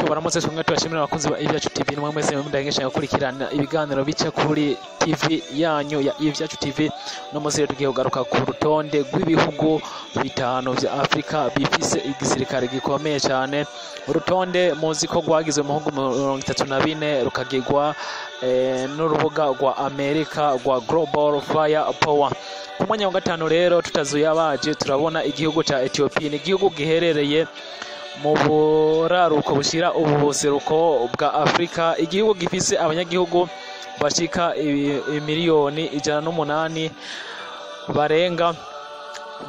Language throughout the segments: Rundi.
tubaramutse twongera tubashimira abakunzi ba Ivyacu TV nimwe mwese mudahengesha gukurikirana ibiganiro bica kuri TV yanyu ya Ivyacu TV. No munsi tugiye kugaruka ku rutonde rw'ibihugu bitanu vya Afrika bifise igisirikare gikomeye cyane. Urutonde muzi ko rwagizwe mu bihugu 34 rukagirwa n'urubuga rwa Amerika rwa Global Fire Power. Ku mwanya wa gatanu rero tutazuyabaje turabona igihugu ca Ethiopia, ni igihugu giherereye mu buraruko bushira ubuseruko bwa Afrika, igihugu gifise abanyagihugu bashika miliyoni 108 barenga,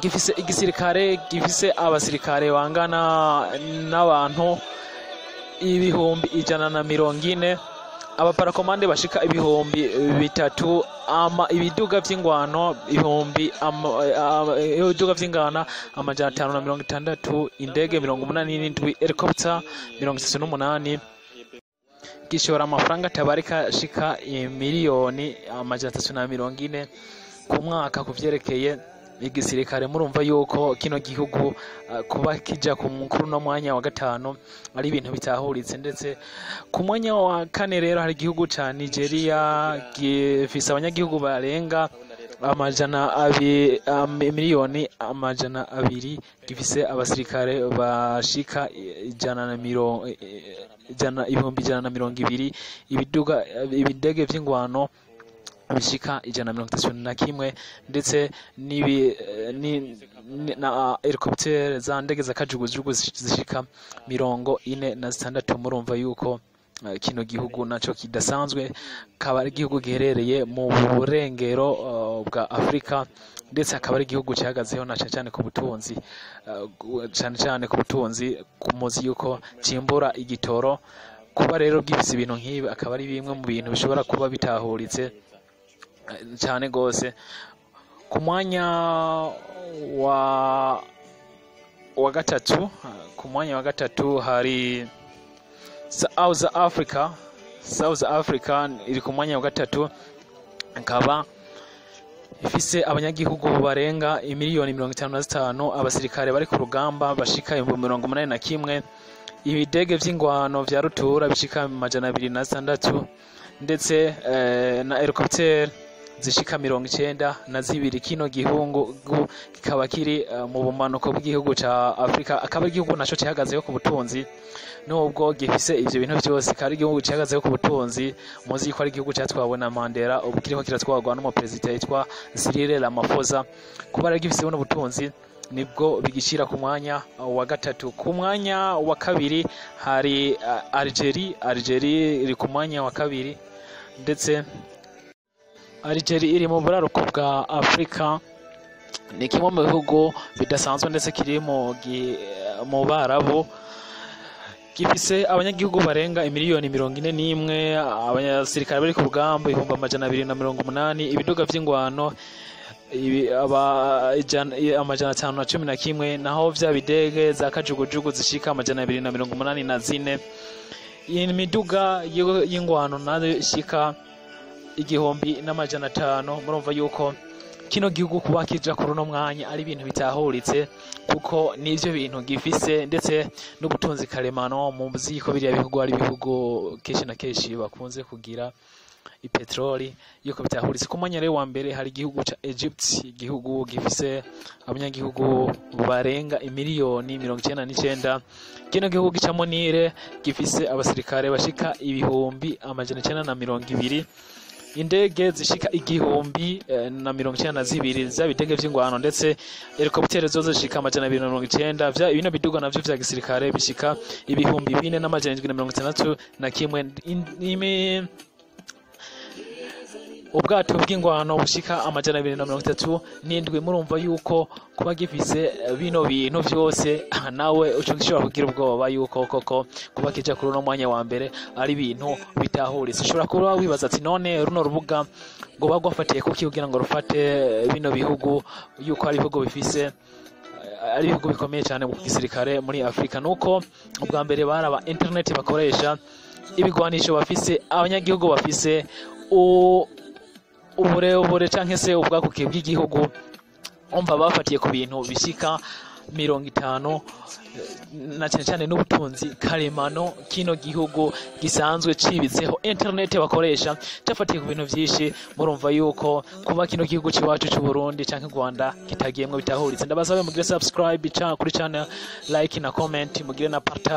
gifise igisirikare gifise abasirikare bangana n'abantu ibihumbi 140, abaparakomande bashika ibihumbi 3, ibiduga vy'ingwano ibiduga vy'ingana 560, indege 87, helicopter 38, gishora amafaranga tabarika shika miliyoni 340 ku mwaka kuvyerekeye igisirikare. Murumva yuko kino gihugu kuba kija ku mukuru no mwanya wa gatanu ari ibintu bitahuritse. Ndetse ku mwanya wa kane rero hari igihugu ca Nigeria gifise abanyagihugu barenga miliyoni 200, gifise abasirikare bashika 120, ibiduga ibidege vy'ingwano bishika 131, ndetse na helicopter za ndege za kajugujugu zishika 46. Murumva yuko kino gihugu naco kidasanzwe, kaba ari igihugu giherereye mu burengero bwa Afrika, ndetse akaba ari igihugu cyahagazeho na cyane ku butunzi, cyane ku butunzi, kumuzi yuko cimbura igitoro. Kuba rero gifise ibintu nk'ibi akaba ari bimwe mu bintu bishobora kuba bitahuritse cyane gose. Ku mwanya wa gatatu hari South Africa iri ku mwanya wa gatatu, akaba ifise abanyagihugu barenga miliyoni 55, abasirikare bari ku rugamba bashika 81, ibidege vy'ingwano vya rutura bishika 206, ndetse na helicopter zishika 92. Kino gihugu kikaba kiri mu bumanuko bw'igihugu ca Afrika, akaba igihugu naco cyahagazeho ku butunzi. Nubwo gifise ivyo bintu byose, kari igihugu cyahagazeho ku butunzi, muzi ko ari igihugu cyatwawe na Mandela, ubu kiriko kiratwarwa n'umupresident yitwa Cyril Ramaphosa. Kuba ari gifise buno butunzi nibwo bigishira ku mwanya wa gatatu. Ku mwanya wa kabiri hari Algeria iri ku mwanya wa kabiri, ndetse Algeria iri mu buraruko bwa Afrika, ni kimwe mu bihugu bidasanzwe ndetse kiri mu Barabu, gifise abanyagihugu barenga miliyoni 41, abasirikare bari ku rugamba 280, ibiduga vy'ingwano 511, naho vya bidege za kajugujugu zishika 284, imiduga y'ingwano nayo ishika 1,500. Murumva yuko kino gihugu kuba kija kuri no mwanya ari ibintu bitahuritse, kuko nivyo bintu gifise, ndetse n'ubutunzi karemano. Muzi ko biriya bihugu ari bihugu kenshi na kenshi bakunze kugira ipetroli, yuko bitahuritse. Ku mwanya wa mbere hari igihugu ca Egypt, igihugu gifise abanyagihugu barenga miliyoni 99. Kino gihugu gicamo Nile gifise abasirikare bashika ibihumbi 920, indege zishika 1,092 z'abidege vy'ingwano, ndetse helicopter zozo zishika 290. Vya ibino biduga navyo vya gisirikare bishika ibihumbi 4,761, ubwato bw'ingwano bushika 237. Murumva yuko kuba gifise bino bintu vyose, nawe uco gishobora kugira ubwoba yuko koko kuba kija kuri no mwanya wa mbere ari ibintu bitahuritse. Ushobora kuba wibaza ati none runo rubuga ngo bagwafatiye kuki kugira ngo rufate bino bihugu, yuko ari ibihugu bifise ari ibihugu bikomeye cyane mu gisirikare muri Afrika. Nuko ubwa mbere baraba internet bakoresha, ibigwanisho bafise, abanyagihugu bafise, uburebure canke se ubwakuke bw'igihugu, umva bafatiye ku bintu bishika 50 na cyane cyane n'ubutunzi karemano kino gihugu gisanzwe cibitseho internet bakoresha cyafatiye ku bintu byinshi. Murumva yuko kuba kino gihugu ciwacu cy'u Burundi canke Rwanda kitagiyemwe bitahuritse. Ndabasabe mugire subscribe kuri channel, like na comment, mugire na partage.